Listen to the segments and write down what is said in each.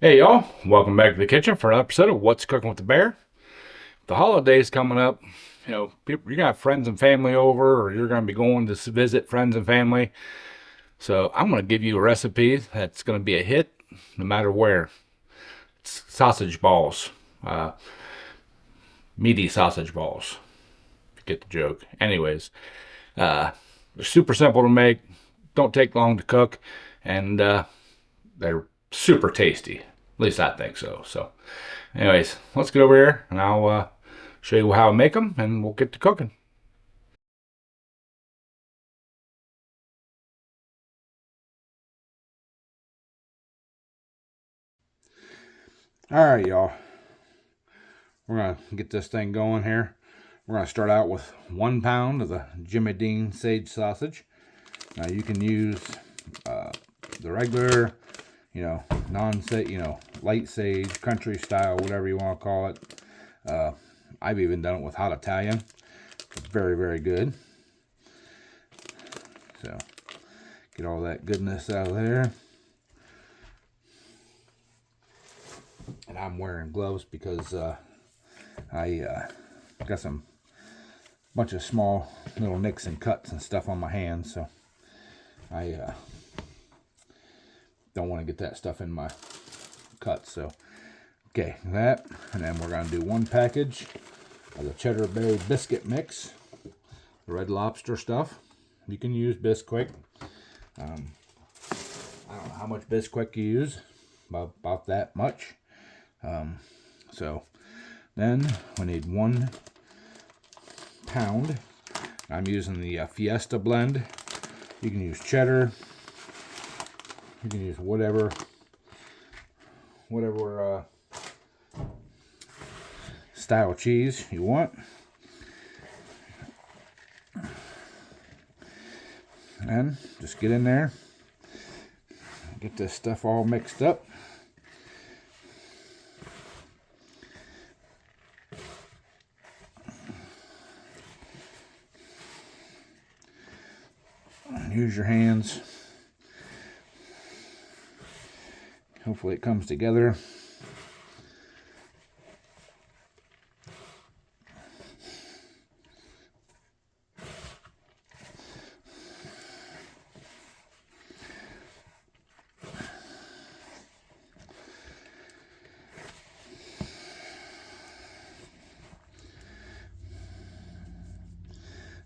Hey y'all, welcome back to the kitchen for another episode of What's Cooking with the Bear. The holidays coming up, people, you're gonna have friends and family over, or you're gonna be going to visit friends and family. So I'm gonna give you a recipe that's gonna be a hit no matter where. It's sausage balls, uh, meaty sausage balls. If you get the joke. Anyways, they're super simple to make, don't take long to cook, and they're super tasty. At least I think so. Anyways, let's get over here and I'll show you how I make them and we'll get to cooking. All right, y'all. We're going to get this thing going here. We're going to start out with 1 pound of the Jimmy Dean sage sausage. Now you can use the regular, non-sage, light sage, country style, whatever you want to call it. I've even done it with hot Italian. It's very, very good. So get all that goodness out of there. And I'm wearing gloves because I got some bunch of small little nicks and cuts and stuff on my hands, so I don't want to get that stuff in my cuts. So okay, that, and then we're going to do 1 package of the Cheddar Berry biscuit mix, the Red Lobster stuff. You can use Bisquick. I don't know how much Bisquick you use, about that much. So then we need 1 pound. I'm using the Fiesta blend. You can use cheddar. You can use whatever style cheese you want. And just get in there, get this stuff all mixed up. Use your hands. Hopefully it comes together.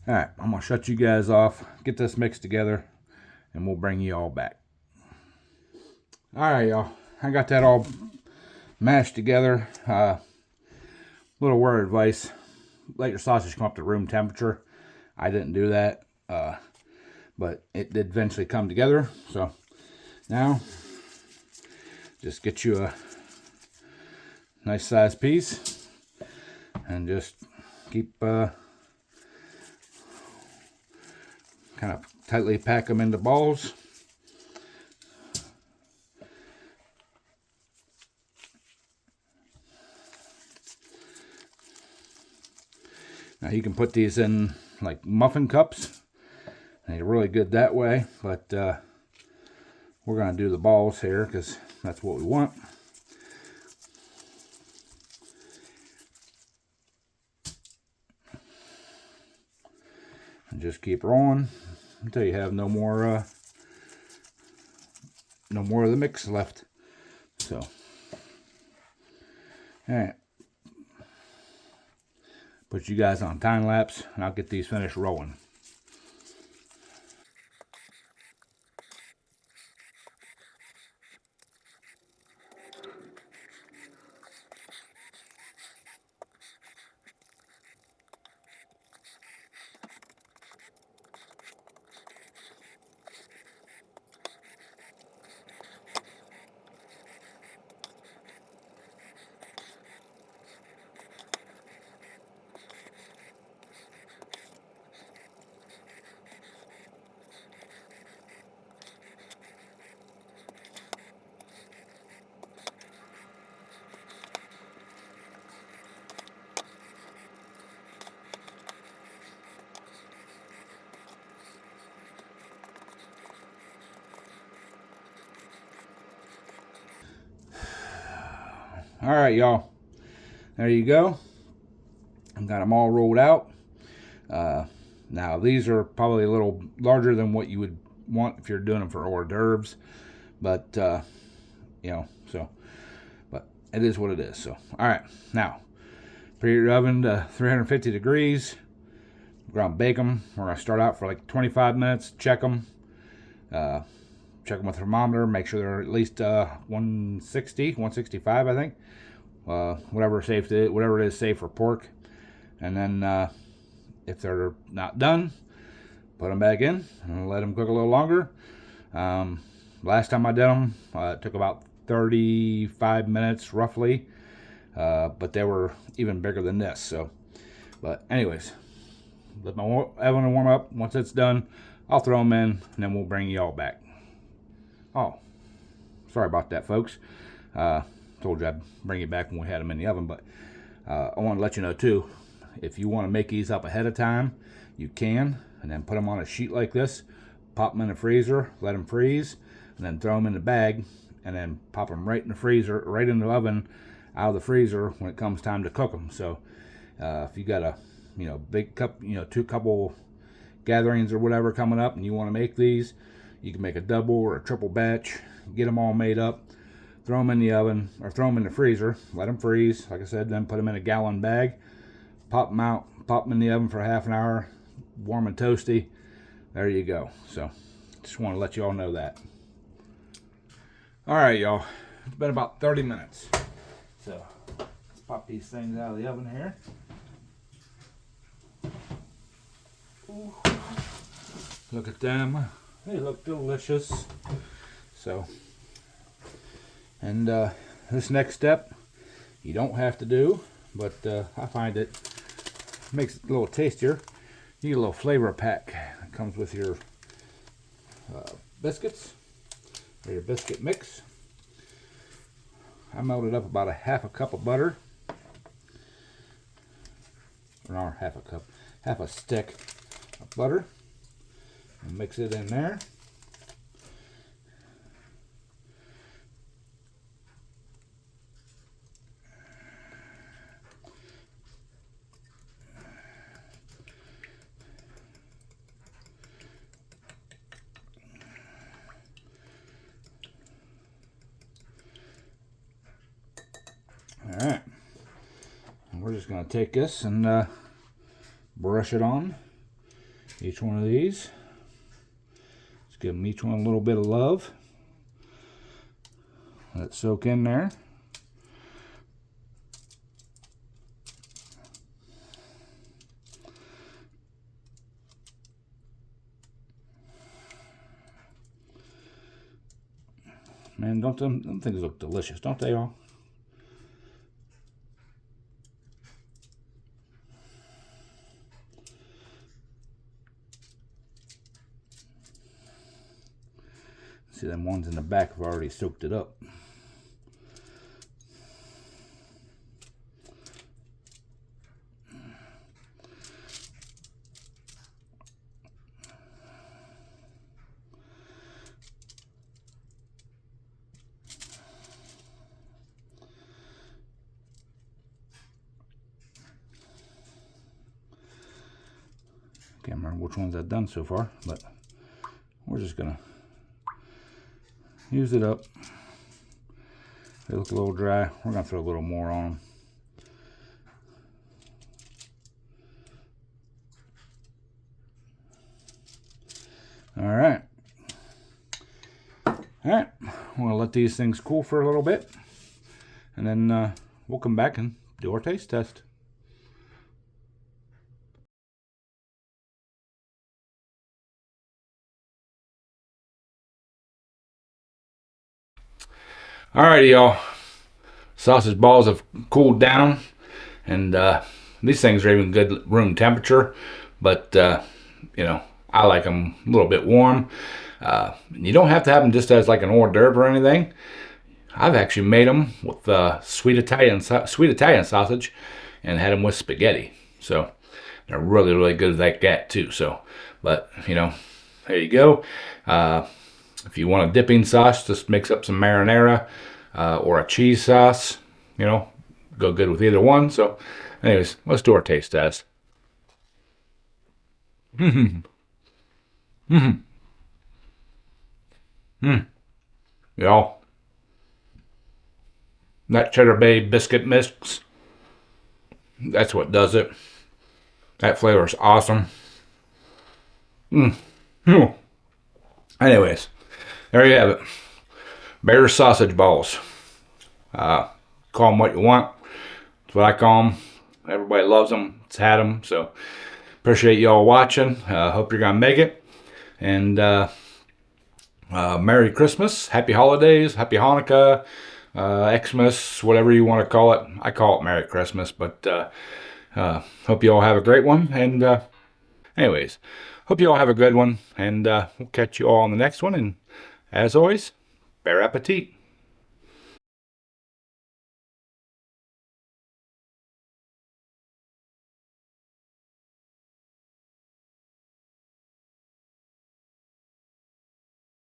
All right, I'm gonna shut you guys off, get this mixed together, and we'll bring you all back. All right, y'all, I got that all mashed together. Little word of advice: let your sausage come up to room temperature. I didn't do that, but it did eventually come together. So now, just get you a nice sized piece and just keep kind of tightly pack them into balls. Now you can put these in like muffin cups. They're really good that way, but we're going to do the balls here because that's what we want. And just keep rolling until you have no more of the mix left. So, all right, put you guys on time lapse, and I'll get these finished rolling. All right, y'all. There you go. I've got them all rolled out. Now, these are probably a little larger than what you would want if you're doing them for hors d'oeuvres. But, but it is what it is. So, all right. Now, preheat your oven to 350 degrees. We're going to bake them. We're going to start out for like 25 minutes. Check them. Check them with a thermometer. Make sure they're at least 160, 165, I think. Whatever it is safe for pork. And then if they're not done, put them back in and let them cook a little longer. Last time I did them, it took about 35 minutes roughly, but they were even bigger than this. So, but anyways, let my oven warm up. Once it's done, I'll throw them in, and then we'll bring y'all back. Oh, sorry about that, folks. Told you I'd bring you back when we had them in the oven, but I want to let you know too, if you want to make these up ahead of time, you can, and then put them on a sheet like this, pop them in the freezer, let them freeze, and then throw them in the bag, and then pop them right in the freezer, right in the oven, out of the freezer when it comes time to cook them. So if you got a big cup, two couple gatherings or whatever coming up, and you want to make these, you can make a double or a triple batch, get them all made up, throw them in the oven or throw them in the freezer, let them freeze, like I said, then put them in a gallon bag, pop them out, pop them in the oven for half an hour, warm and toasty. There you go. So just want to let you all know that. All right, y'all, it's been about 30 minutes. So let's pop these things out of the oven here. Ooh. Look at them. They look delicious. So, and this next step you don't have to do, but I find it makes it a little tastier. You get a little flavor pack that comes with your biscuits or your biscuit mix. I melted up about a half a cup of butter, or not half a cup, half a stick of butter, and mix it in there. Alright, and we're just going to take this and brush it on each one of these. Let's give them each one a little bit of love. Let it soak in there. Man, don't them things look delicious, don't they all? See, them ones in the back have already soaked it up. Can't remember which ones I've done so far, but we're just gonna use it up. They look a little dry. We're gonna throw a little more on them. All right. I'm gonna let these things cool for a little bit, and then we'll come back and do our taste test. Alrighty, y'all. Sausage balls have cooled down, and these things are even good room temperature, but I like them a little bit warm. You don't have to have them just as like an hors d'oeuvre or anything. I've actually made them with sweet Italian sausage and had them with spaghetti. So they're really, really good at that too. So, but there you go. If you want a dipping sauce, just mix up some marinara or a cheese sauce. you know, go good with either one. So, anyways, let's do our taste test. Mm-hmm. Mm-hmm. Mm. Y'all, that Cheddar Bay biscuit mix, that's what does it. That flavor is awesome. Mm. Mm. Anyways, there you have it. Bear sausage balls. Call them what you want. That's what I call them. Everybody loves them. It's had them. So appreciate y'all watching. Hope you're gonna make it. And Merry Christmas, Happy Holidays, Happy Hanukkah, Xmas, whatever you want to call it. I call it Merry Christmas, but hope you all have a great one. And anyways, hope you all have a good one. And we'll catch you all on the next one. And as always, bear appetit.